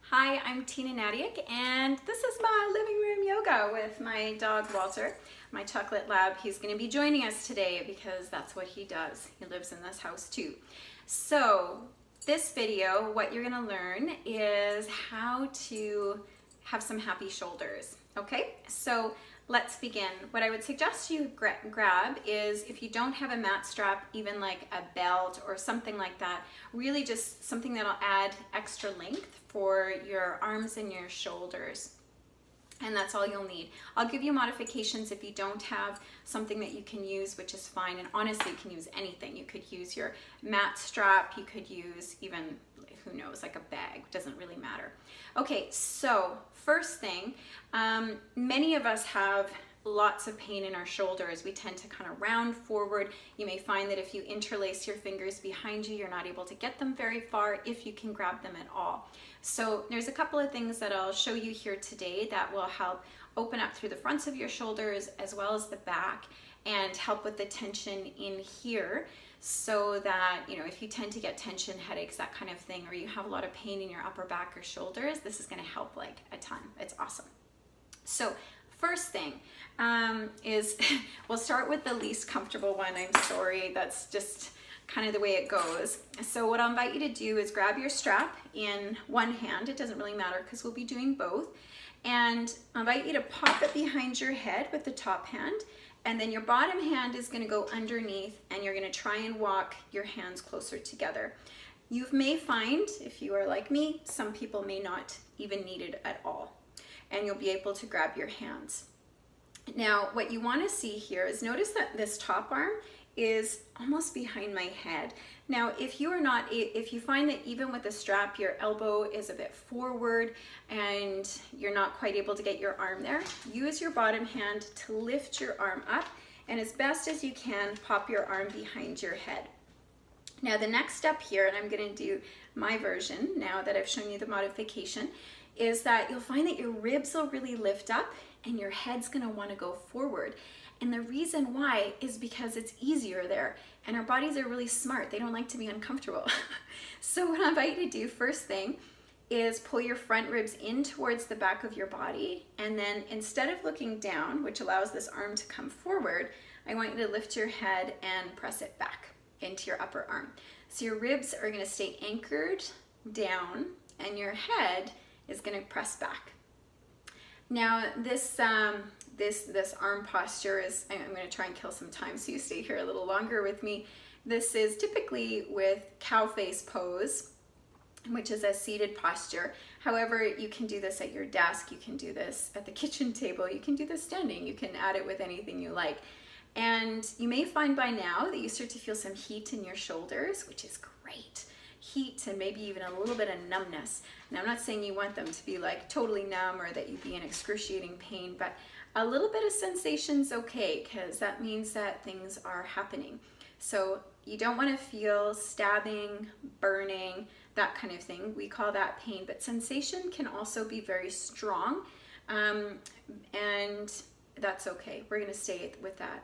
Hi, I'm Tina Hnatiuk, and this is my living room yoga with my dog Walter, my chocolate lab. He's going to be joining us today because that's what he does. He lives in this house too. So this video, what you're going to learn is how to have some happy shoulders. Okay, so let's begin. What I would suggest you grab is, if you don't have a mat strap, even like a belt or something like that, really just something that'll add extra length for your arms and your shoulders. And that's all you'll need. I'll give you modifications if you don't have something that you can use, which is fine. And honestly, you can use anything. You could use your mat strap. You could use even, who knows, like a bag. Doesn't really matter. Okay, so first thing, many of us have lots of pain in our shoulders. We tend to kind of round forward. You may find that if you interlace your fingers behind you, you're not able to get them very far if you can grab them at all. So there's a couple of things that I'll show you here today that will help open up through the fronts of your shoulders as well as the back, and help with the tension in here, so that, you know, if you tend to get tension, headaches, that kind of thing, or you have a lot of pain in your upper back or shoulders, this is going to help like a ton. It's awesome. So first thing is, we'll start with the least comfortable one. I'm sorry, that's just kind of the way it goes. So what I'll invite you to do is grab your strap in one hand. It doesn't really matter because we'll be doing both. And I'll invite you to pop it behind your head with the top hand. And then your bottom hand is going to go underneath, and you're going to try and walk your hands closer together. You may find, if you are like me, some people may not even need it at all. And you'll be able to grab your hands. Now, what you want to see here is, notice that this top arm is almost behind my head. Now, if you find that even with the strap, your elbow is a bit forward and you're not quite able to get your arm there, use your bottom hand to lift your arm up, and as best as you can, pop your arm behind your head. Now, the next step here, and I'm going to do my version now that I've shown you the modification, is that you'll find that your ribs will really lift up and your head's going to want to go forward. And the reason why is because it's easier there, and our bodies are really smart. They don't like to be uncomfortable. So what I invite you to do first thing is pull your front ribs in towards the back of your body, and then instead of looking down, which allows this arm to come forward, I want you to lift your head and press it back into your upper arm. So your ribs are going to stay anchored down and your head is going to press back. Now this arm posture is, I'm going to try and kill some time so you stay here a little longer with me. This is typically with cow face pose, which is a seated posture. However, you can do this at your desk, you can do this at the kitchen table, you can do this standing, you can add it with anything you like. And you may find by now that you start to feel some heat in your shoulders, which is great. Heat and maybe even a little bit of numbness. Now, I'm not saying you want them to be like totally numb or that you'd be in excruciating pain, but a little bit of sensation's okay, because that means that things are happening. So you don't want to feel stabbing, burning, that kind of thing. We call that pain, but sensation can also be very strong, and that's okay. We're going to stay with that.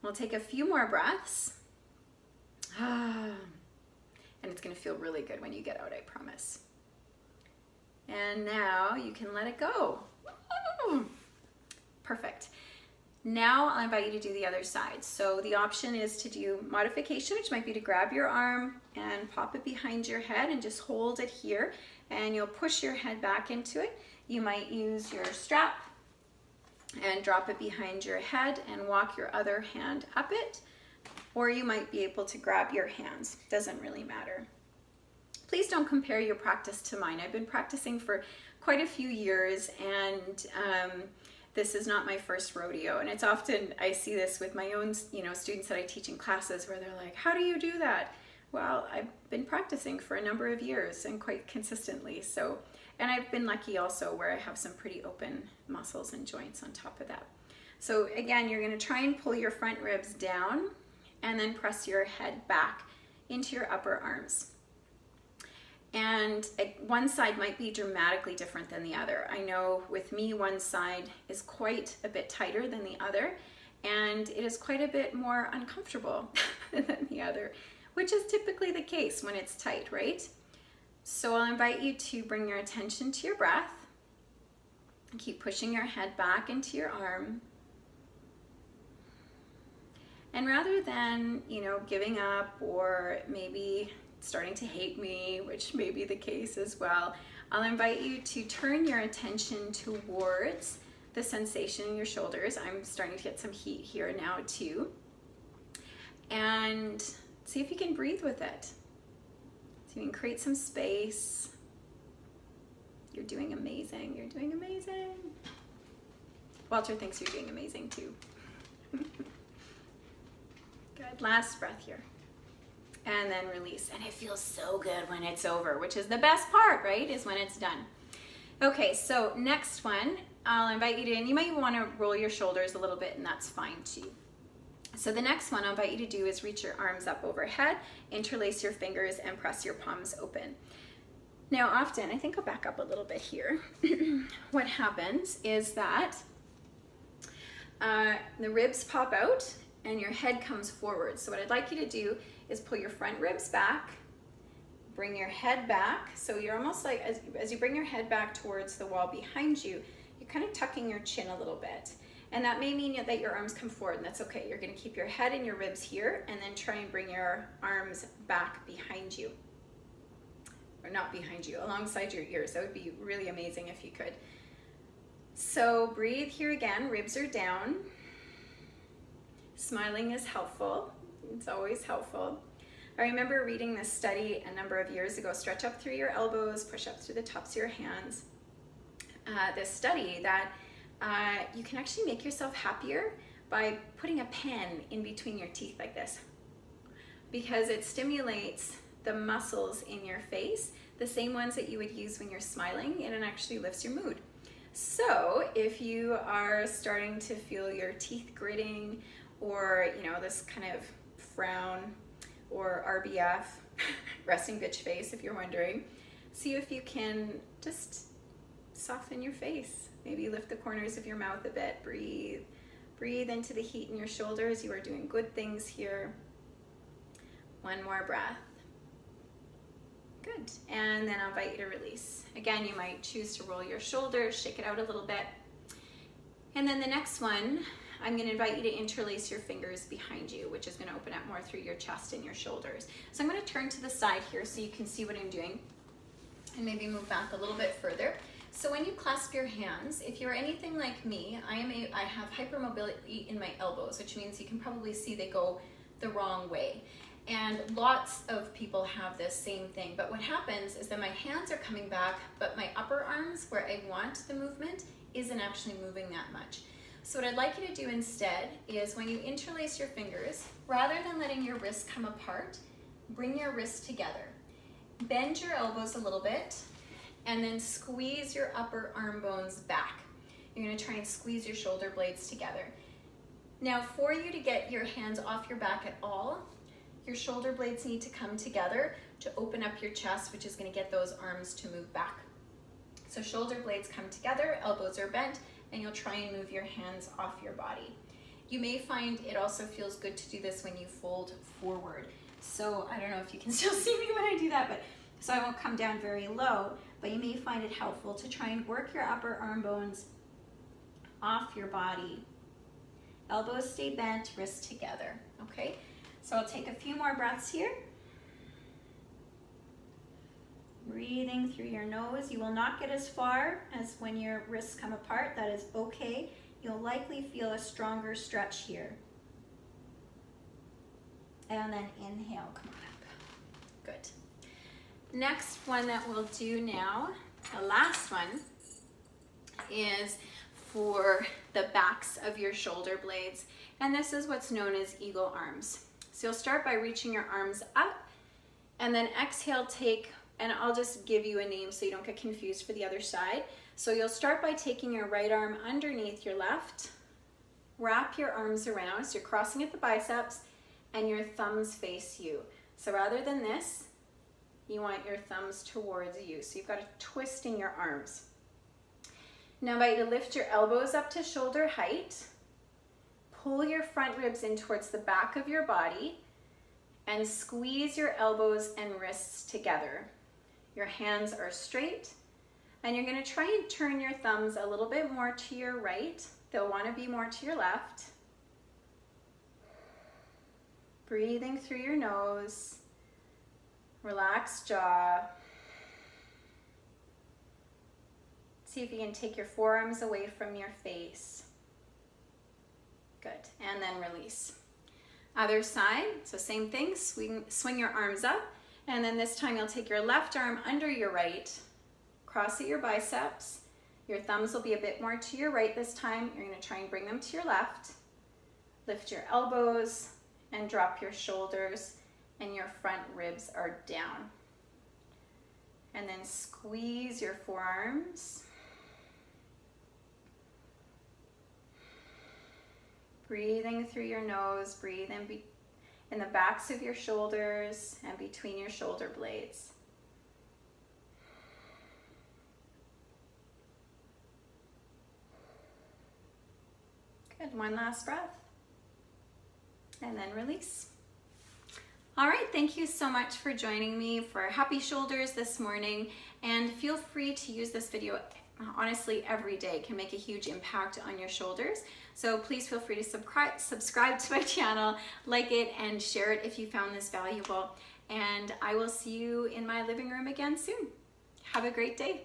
We'll take a few more breaths. And it's going to feel really good when you get out, I promise. And now you can let it go. Perfect. Now I'll invite you to do the other side. So the option is to do modification, which might be to grab your arm and pop it behind your head and just hold it here, and you'll push your head back into it. You might use your strap and drop it behind your head and walk your other hand up it, or you might be able to grab your hands. Doesn't really matter. Please don't compare your practice to mine. I've been practicing for quite a few years, and this is not my first rodeo. And it's often, I see this with my own, students that I teach in classes, where they're like, how do you do that? Well, I've been practicing for a number of years and quite consistently. So, and I've been lucky also where I have some pretty open muscles and joints on top of that. So again, you're going to try and pull your front ribs down and then press your head back into your upper arms. And one side might be dramatically different than the other. I know with me, one side is quite a bit tighter than the other, and it is quite a bit more uncomfortable than the other, which is typically the case when it's tight, right? So I'll invite you to bring your attention to your breath. Keep pushing your head back into your arm. And rather than, giving up or maybe starting to hate me, which may be the case as well, I'll invite you to turn your attention towards the sensation in your shoulders. I'm starting to get some heat here now too. And see if you can breathe with it. So you can create some space. You're doing amazing. You're doing amazing. Walter thinks you're doing amazing too. Good. Last breath here. And then release. And it feels so good when it's over, which is the best part, right? Is when it's done. Okay, so next one, I'll invite you to, and you might want to roll your shoulders a little bit, and that's fine too. So the next one I'll invite you to do is reach your arms up overhead, interlace your fingers, and press your palms open. Now often, I think I'll back up a little bit here. What happens is that the ribs pop out and your head comes forward. So what I'd like you to do is pull your front ribs back, bring your head back. So you're almost like, as you bring your head back towards the wall behind you, you're kind of tucking your chin a little bit. And that may mean that your arms come forward, and that's okay. You're gonna keep your head and your ribs here, and then try and bring your arms back behind you. Or not behind you, alongside your ears. That would be really amazing if you could. So breathe here again, ribs are down. Smiling is helpful, it's always helpful. I remember reading this study a number of years ago, stretch up through your elbows, push up through the tops of your hands. This study that you can actually make yourself happier by putting a pen in between your teeth like this, because it stimulates the muscles in your face, the same ones that you would use when you're smiling, and it actually lifts your mood. So if you are starting to feel your teeth gritting, or this kind of frown, or RBF, resting bitch face if you're wondering, see if you can just soften your face. Maybe lift the corners of your mouth a bit. Breathe. Breathe into the heat in your shoulders. You are doing good things here. One more breath. Good. And then I'll invite you to release. Again, you might choose to roll your shoulders, shake it out a little bit. And then the next one, I'm going to invite you to interlace your fingers behind you, which is going to open up more through your chest and your shoulders. So I'm going to turn to the side here so you can see what I'm doing, and maybe move back a little bit further. So when you clasp your hands, if you're anything like me, I have hypermobility in my elbows, which means you can probably see they go the wrong way. And lots of people have this same thing. But what happens is that my hands are coming back, but my upper arms, where I want the movement, isn't actually moving that much. So what I'd like you to do instead is, when you interlace your fingers, rather than letting your wrists come apart, bring your wrists together. Bend your elbows a little bit, and then squeeze your upper arm bones back. You're going to try and squeeze your shoulder blades together. Now, for you to get your hands off your back at all, your shoulder blades need to come together to open up your chest, which is going to get those arms to move back. So shoulder blades come together, elbows are bent, and you'll try and move your hands off your body. You may find it also feels good to do this when you fold forward. So I don't know if you can still see me when I do that, but so I won't come down very low, but you may find it helpful to try and work your upper arm bones off your body. Elbows stay bent, wrists together, okay? So I'll take a few more breaths here. Breathing through your nose. You will not get as far as when your wrists come apart. That is okay. You'll likely feel a stronger stretch here. And then inhale, come on up. Good. Next one that we'll do now, the last one, is for the backs of your shoulder blades. And this is what's known as eagle arms. So you'll start by reaching your arms up, and then exhale, take, and I'll just give you a name so you don't get confused for the other side. So you'll start by taking your right arm underneath your left, wrap your arms around, so you're crossing at the biceps, and your thumbs face you. So rather than this, you want your thumbs towards you. So you've got a twist in your arms. Now I invite you to lift your elbows up to shoulder height, pull your front ribs in towards the back of your body, and squeeze your elbows and wrists together. Your hands are straight, and you're going to try and turn your thumbs a little bit more to your right. They'll want to be more to your left. Breathing through your nose, relaxed jaw. See if you can take your forearms away from your face. Good, and then release. Other side, so same thing, swing your arms up, and then this time you'll take your left arm under your right, cross at your biceps. Your thumbs will be a bit more to your right this time. You're going to try and bring them to your left. Lift your elbows and drop your shoulders, and your front ribs are down. And then squeeze your forearms. Breathing through your nose, breathe in the backs of your shoulders and between your shoulder blades. Good, one last breath. And then release. All right, thank you so much for joining me for Happy Shoulders this morning, and feel free to use this video. Honestly, every day can make a huge impact on your shoulders. So please feel free to subscribe to my channel, like it, and share it if you found this valuable. And I will see you in my living room again soon. Have a great day.